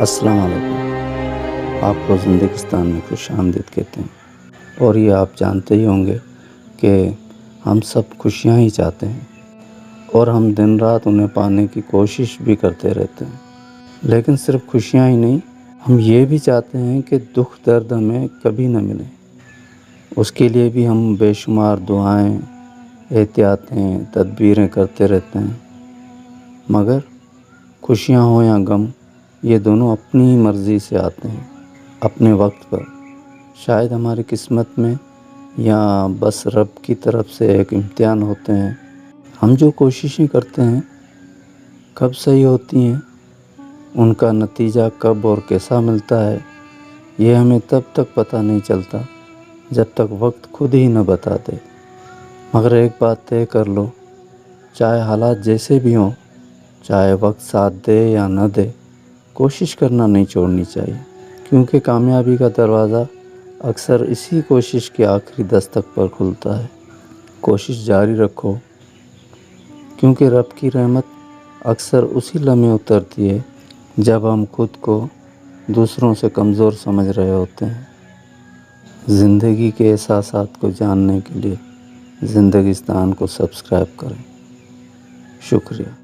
السلام علیکم۔ آپ کو زندگستان میں خوش آمدید کہتے ہیں، اور یہ آپ جانتے ہی ہوں گے کہ ہم سب خوشیاں ہی چاہتے ہیں، اور ہم دن رات انہیں پانے کی کوشش بھی کرتے رہتے ہیں۔ لیکن صرف خوشیاں ہی نہیں، ہم یہ بھی چاہتے ہیں کہ دکھ درد ہمیں کبھی نہ ملے۔ اس کے لیے بھی ہم بے شمار دعائیں، احتیاطیں، تدبیریں کرتے رہتے ہیں، مگر خوشیاں ہوں یا غم، یہ دونوں اپنی ہی مرضی سے آتے ہیں، اپنے وقت پر۔ شاید ہماری قسمت میں یا بس رب کی طرف سے ایک امتحان ہوتے ہیں۔ ہم جو کوششیں کرتے ہیں کب صحیح ہوتی ہیں، ان کا نتیجہ کب اور کیسا ملتا ہے، یہ ہمیں تب تک پتہ نہیں چلتا جب تک وقت خود ہی نہ بتا دے۔ مگر ایک بات طے کر لو، چاہے حالات جیسے بھی ہوں، چاہے وقت ساتھ دے یا نہ دے، کوشش کرنا نہیں چھوڑنی چاہیے، کیونکہ کامیابی کا دروازہ اکثر اسی کوشش کے آخری دستک پر کھلتا ہے۔ کوشش جاری رکھو، کیونکہ رب کی رحمت اکثر اسی لمحے اترتی ہے جب ہم خود کو دوسروں سے کمزور سمجھ رہے ہوتے ہیں۔ زندگی کے احساسات کو جاننے کے لیے زندگستان کو سبسکرائب کریں۔ شکریہ۔